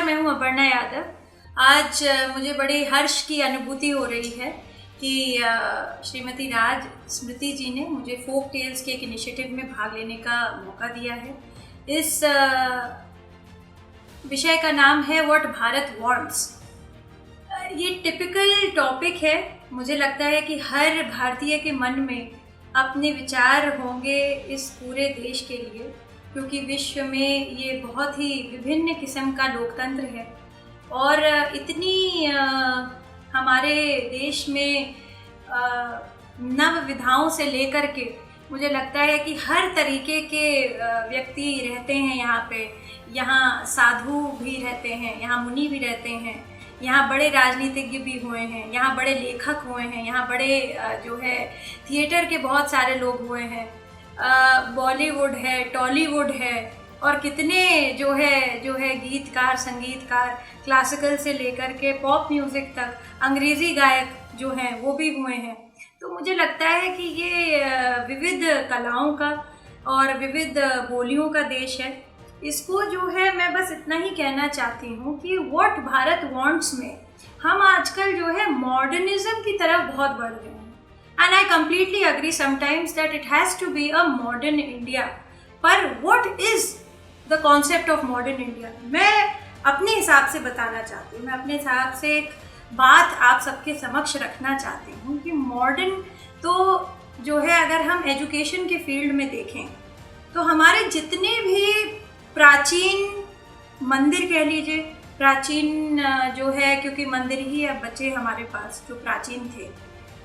नमस्कार, मैं हूं अपर्णा यादव। आज मुझे बड़ी हर्ष की अनुभूति हो रही है कि श्रीमती राज स्मृति जी ने मुझे फोक टेल्स के एक इनिशिएटिव में भाग लेने का मौका दिया है। इस विषय का नाम है व्हाट भारत वांट्स। ये टिपिकल टॉपिक है। मुझे लगता है कि हर भारतीय के मन में अपने विचार होंगे इस पूरे देश के लिए, क्योंकि विश्व में ये बहुत ही विभिन्न किस्म का लोकतंत्र है और इतनी हमारे देश में नव विधाओं से लेकर के मुझे लगता है कि हर तरीके के व्यक्ति रहते हैं यहाँ पे। यहाँ साधु भी रहते हैं, यहाँ मुनि भी रहते हैं, यहाँ बड़े राजनीतिज्ञ भी हुए हैं, यहाँ बड़े लेखक हुए हैं, यहाँ बड़े जो है थिएटर के बहुत सारे लोग हुए हैं, बॉलीवुड है, टॉलीवुड है और कितने जो है गीतकार, संगीतकार, क्लासिकल से लेकर के पॉप म्यूज़िक तक, अंग्रेज़ी गायक जो हैं वो भी हुए हैं। तो मुझे लगता है कि ये विविध कलाओं का और विविध बोलियों का देश है। इसको जो है मैं बस इतना ही कहना चाहती हूँ कि व्हाट भारत वांट्स में हम आजकल जो है मॉडर्निज्म की तरफ बहुत बढ़ रहे हैं। And I completely agree sometimes that it has to be a modern India. पर what is the concept of modern India? मैं अपने हिसाब से बताना चाहती हूँ, मैं अपने हिसाब से एक बात आप सबके समक्ष रखना चाहती हूँ कि मॉडर्न तो जो है, अगर हम एजुकेशन के फील्ड में देखें तो हमारे जितने भी प्राचीन मंदिर कह लीजिए, प्राचीन जो है, क्योंकि मंदिर ही अब बचे हमारे पास जो प्राचीन थे।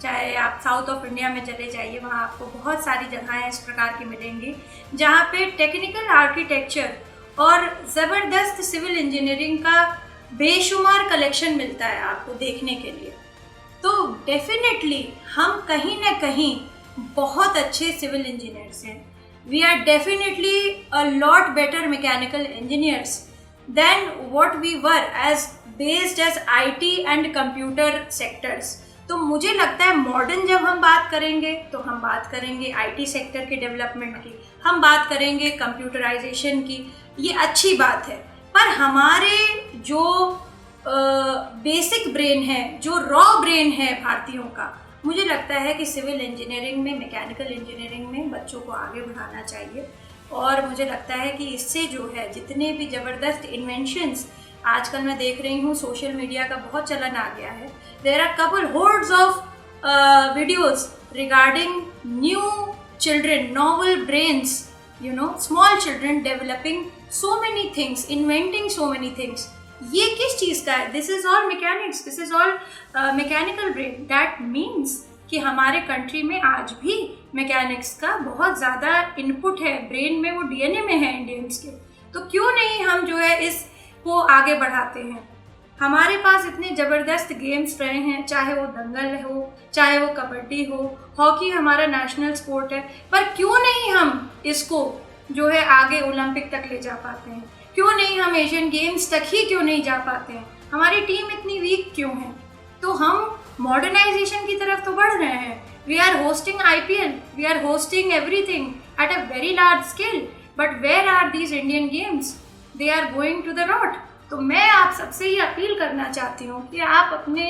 चाहे आप साउथ ऑफ इंडिया में चले जाइए, वहाँ आपको बहुत सारी जगहें इस प्रकार की मिलेंगी जहाँ पे टेक्निकल आर्किटेक्चर और ज़बरदस्त सिविल इंजीनियरिंग का बेशुमार कलेक्शन मिलता है आपको देखने के लिए। तो डेफिनेटली हम कहीं ना कहीं बहुत अच्छे सिविल इंजीनियर्स हैं। We are definitely a lot better mechanical engineers than what we were as based as IT and computer sectors. तो मुझे लगता है मॉडर्न जब हम बात करेंगे तो हम बात करेंगे IT सेक्टर के डेवलपमेंट की, हम बात करेंगे कंप्यूटराइजेशन की। ये अच्छी बात है, पर हमारे जो बेसिक ब्रेन है, जो रॉ ब्रेन है भारतीयों का, मुझे लगता है कि सिविल इंजीनियरिंग में, मैकेनिकल इंजीनियरिंग में बच्चों को आगे बढ़ाना चाहिए। और मुझे लगता है कि इससे जो है जितने भी ज़बरदस्त इन्वेंशंस आजकल मैं देख रही हूँ, सोशल मीडिया का बहुत चलन आ गया है। There are couple hordes of videos regarding new children, novel brains, small children developing so many things, inventing so many things. ये किस चीज़ का है? This is all mechanics, this is all mechanical brain. That means कि हमारे country में आज भी मैकेनिक्स का बहुत ज़्यादा इनपुट है ब्रेन में, वो DNA में है इंडियंस के। तो क्यों नहीं हम जो है इस को आगे बढ़ाते हैं? हमारे पास इतने ज़बरदस्त गेम्स रहे हैं, चाहे वो दंगल हो, चाहे वो कबड्डी हो, हॉकी हमारा नेशनल स्पोर्ट है, पर क्यों नहीं हम इसको जो है आगे ओलंपिक तक ले जा पाते हैं? क्यों नहीं हम एशियन गेम्स तक ही क्यों नहीं जा पाते हैं? हमारी टीम इतनी वीक क्यों है? तो हम मॉडर्नाइजेशन की तरफ तो बढ़ रहे हैं। We are hosting IPL, we are hosting everything at a very large scale, but where are these Indian games? They are going to the rot. तो मैं आप सबसे ये अपील करना चाहती हूँ कि आप अपने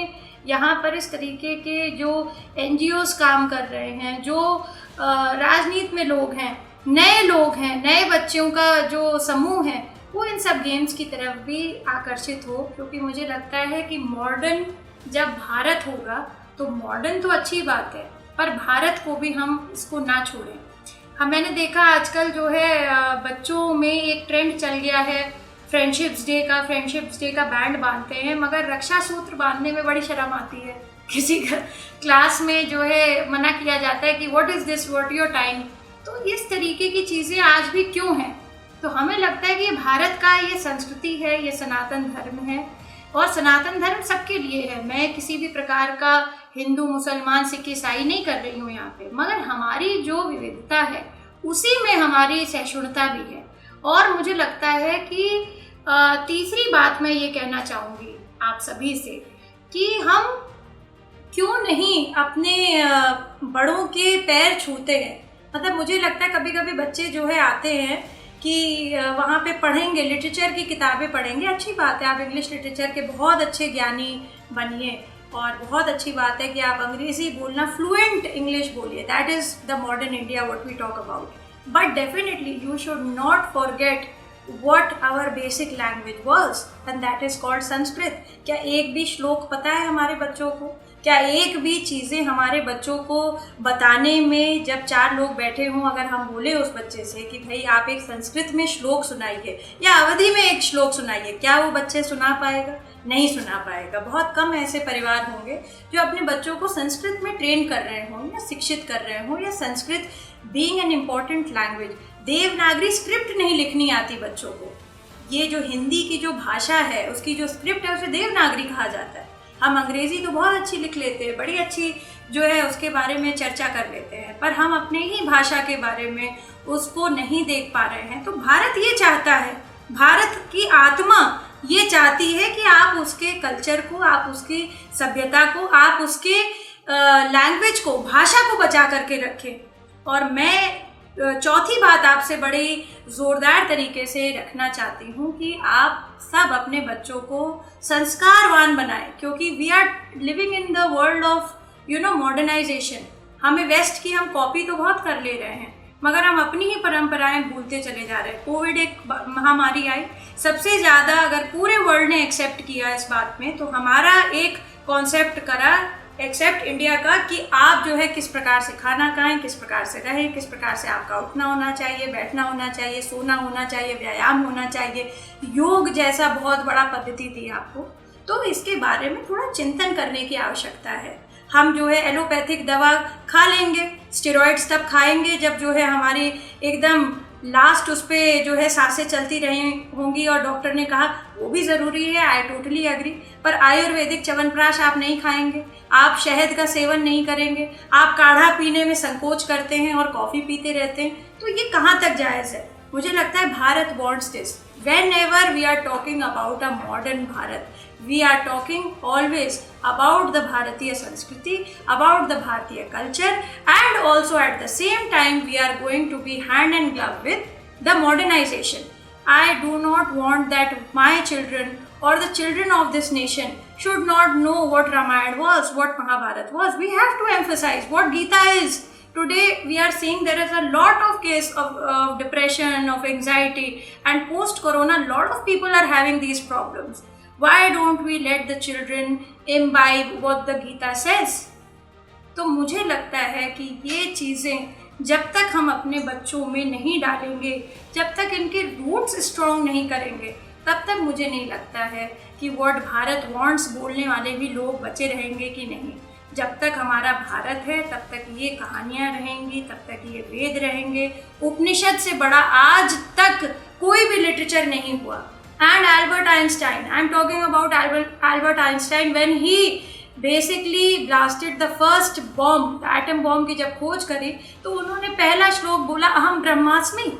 यहाँ पर इस तरीके के जो NGOs काम कर रहे हैं, जो राजनीति में लोग हैं, नए बच्चों का जो समूह है, वो इन सब गेम्स की तरफ भी आकर्षित हो। क्योंकि मुझे लगता है कि मॉडर्न जब भारत होगा तो मॉडर्न तो अच्छी बात है, पर भारत को भी हम इसको ना छोड़ें। मैंने देखा आजकल जो है बच्चों में एक ट्रेंड चल गया है फ्रेंडशिप्स डे का बैंड बांधते हैं, मगर रक्षा सूत्र बांधने में बड़ी शर्म आती है। किसी क्लास में जो है मना किया जाता है कि what is this, what your time. तो इस तरीके की चीज़ें आज भी क्यों हैं? तो हमें लगता है कि भारत का ये संस्कृति है, ये सनातन धर्म है और सनातन धर्म सबके लिए है। मैं किसी भी प्रकार का हिंदू, मुसलमान, सिख, ईसाई नहीं कर रही हूँ यहाँ पे, मगर हमारी जो विविधता है उसी में हमारी सहिष्णुता भी है। और मुझे लगता है कि तीसरी बात मैं ये कहना चाहूँगी आप सभी से कि हम क्यों नहीं अपने बड़ों के पैर छूते हैं। मतलब मुझे लगता है कभी कभी बच्चे जो है आते हैं कि वहाँ पे पढ़ेंगे, लिटरेचर की किताबें पढ़ेंगे, अच्छी बात है, आप इंग्लिश लिटरेचर के बहुत अच्छे ज्ञानी बनिए, और बहुत अच्छी बात है कि आप अंग्रेज़ी बोलना, फ्लुएंट इंग्लिश बोलिए, that is the modern India what we talk about. But definitely you should not forget what our basic language was, and that is called Sanskrit. क्या एक भी श्लोक पता है हमारे बच्चों को? क्या एक भी चीज़ें हमारे बच्चों को बताने में, जब 4 लोग बैठे हों, अगर हम बोले उस बच्चे से कि भाई आप एक संस्कृत में श्लोक सुनाइए या अवधि में एक श्लोक सुनाइए, क्या वो बच्चे सुना पाएगा? नहीं सुना पाएगा। बहुत कम ऐसे परिवार होंगे जो अपने बच्चों को संस्कृत में ट्रेन कर रहे हों या शिक्षित कर रहे हों, या Sanskrit being an important language. Devanagari script नहीं लिखनी आती बच्चों को। ये जो हिंदी की जो भाषा है, उसकी जो स्क्रिप्ट है, उसे देवनागरी कहा जाता है। हम अंग्रेज़ी तो बहुत अच्छी लिख लेते हैं, बड़ी अच्छी जो है उसके बारे में चर्चा कर लेते हैं, पर हम अपने ही भाषा के बारे में उसको नहीं देख पा रहे हैं। तो भारत ये चाहता है, भारत की आत्मा ये चाहती है कि आप उसके कल्चर को, आप उसकी सभ्यता को, आप उसके लैंग्वेज को, भाषा को बचा करके रखें। और मैं चौथी बात आपसे बड़ी ज़ोरदार तरीके से रखना चाहती हूँ कि आप सब अपने बच्चों को संस्कारवान बनाएं, क्योंकि we are living in the world of modernisation. हमें वेस्ट की हम कॉपी तो बहुत कर ले रहे हैं, मगर हम अपनी ही परंपराएं भूलते चले जा रहे हैं। कोविड एक महामारी आई, सबसे ज़्यादा अगर पूरे वर्ल्ड ने एक्सेप्ट किया इस बात में, तो हमारा एक कॉन्सेप्ट करा एक्सेप्ट इंडिया का कि आप जो है किस प्रकार से खाना खाएं, किस प्रकार से रहें, किस प्रकार से आपका उठना होना चाहिए, बैठना होना चाहिए, सोना होना चाहिए, व्यायाम होना चाहिए, योग जैसा बहुत बड़ा पद्धति दी आपको। तो इसके बारे में थोड़ा चिंतन करने की आवश्यकता है। हम जो है एलोपैथिक दवा खा लेंगे, स्टेरॉइड्स तब खाएंगे जब जो है हमारी एकदम लास्ट उस पर जो है सांसें चलती रही होंगी और डॉक्टर ने कहा वो भी ज़रूरी है, आई टोटली एग्री। पर आयुर्वेदिक च्यवनप्राश आप नहीं खाएंगे, आप शहद का सेवन नहीं करेंगे, आप काढ़ा पीने में संकोच करते हैं और कॉफ़ी पीते रहते हैं, तो ये कहाँ तक जायज़ है? मुझे लगता है Bharat wants this. Whenever we are talking about a modern Bharat, we are talking always about the Bharatiya Sanskriti, about the Bharatiya culture, and also at the same time we are going to be hand in glove with the modernization. I do not want that my children or the children of this nation should not know what Ramayana was, what Mahabharata was. We have to emphasize what Gita is. Today we are seeing there is a lot of case of depression, of anxiety, and post-corona a lot of people are having these problems. Why don't we let the children imbibe what the Gita says? तो मुझे लगता है कि ये चीज़ें जब तक हम अपने बच्चों में नहीं डालेंगे, जब तक इनके रूट्स स्ट्रॉन्ग नहीं करेंगे, तब तक मुझे नहीं लगता है कि वर्ड भारत वांट्स बोलने वाले भी लोग बचे रहेंगे कि नहीं। जब तक हमारा भारत है तब तक ये कहानियाँ रहेंगी, तब तक ये वेद रहेंगे। उपनिषद से बड़ा आज तक कोई भी लिटरेचर नहीं हुआ। And Albert Einstein, I am talking about Albert Einstein, when he basically blasted the first bomb, atom bomb की जब खोज करी, तो उन्होंने पहला श्लोक बोला, अहम ब्रह्मास्मि,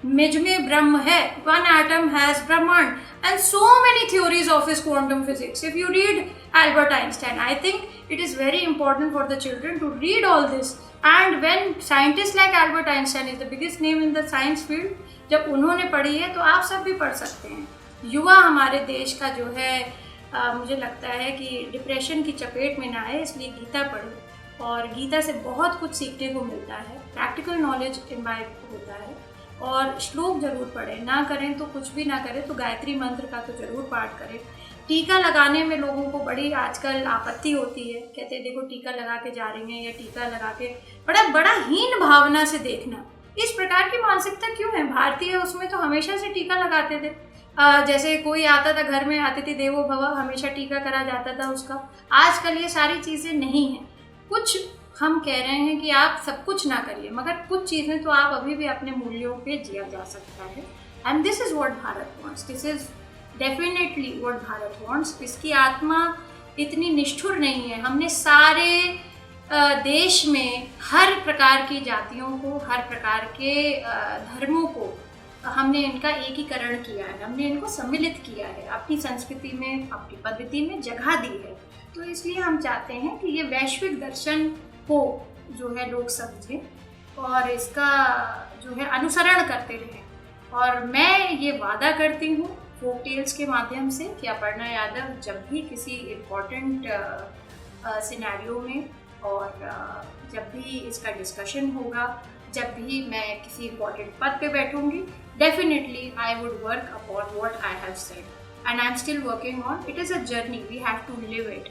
मुझ में ब्रह्म है, वन एटम हैज ब्रह्मांड, and so many theories of his quantum physics. If you read Albert Einstein, I think it is very important for the children to read all this. And when scientists like Albert Einstein is the biggest name in the science field, जब उन्होंने पढ़ी है तो आप सब भी पढ़ सकते हैं। युवा हमारे देश का जो है मुझे लगता है कि डिप्रेशन की चपेट में ना आए, इसलिए गीता पढ़ें, और गीता से बहुत कुछ सीखने को मिलता है, प्रैक्टिकल नॉलेज इम्बाइब होता है। और श्लोक जरूर पढ़ें, ना करें तो कुछ भी ना करें तो गायत्री मंत्र का तो जरूर पाठ करें। टीका लगाने में लोगों को बड़ी आजकल आपत्ति होती है, कहते हैं देखो टीका लगा के जा रही हैं, या टीका लगा के बड़ा हीन भावना से देखना। इस प्रकार की मानसिकता क्यों है? भारतीय उसमें तो हमेशा से टीका लगाते थे। जैसे कोई आता था घर में, अतिथि देवो भव, हमेशा टीका करा जाता था उसका। आजकल ये सारी चीज़ें नहीं हैं। कुछ हम कह रहे हैं कि आप सब कुछ ना करिए, मगर कुछ चीज़ें तो आप अभी भी अपने मूल्यों पे जिया जा सकता है। And this is what Bharat wants, this is definitely what Bharat wants. इसकी आत्मा इतनी निष्ठुर नहीं है। हमने सारे देश में हर प्रकार की जातियों को, हर प्रकार के धर्मों को हमने इनका एकीकरण किया है, हमने इनको सम्मिलित किया है, अपनी संस्कृति में, अपनी पद्धति में जगह दी है। तो इसलिए हम चाहते हैं कि ये वैश्विक दर्शन को जो है लोग समझें और इसका जो है अनुसरण करते रहें। और मैं ये वादा करती हूँ फोक टेल्स के माध्यम से कि अपर्णा यादव जब भी किसी इम्पोर्टेंट सिनेरियो में और जब भी इसका डिस्कशन होगा, जब भी मैं किसी इम्पोर्टेंट पद पे बैठूंगी, definitely I would work upon what I have said and I am still working on it. Is a journey, we have to live it,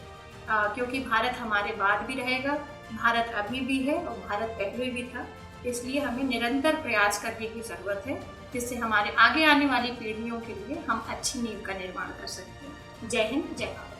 क्योंकि भारत हमारे बाद भी रहेगा, भारत अभी भी है और भारत पहले भी था। इसलिए हमें निरंतर प्रयास करने की ज़रूरत है, जिससे हमारे आगे आने वाली पीढ़ियों के लिए हम अच्छी नींव का निर्माण कर सकते हैं। जय हिंद, जय भारत।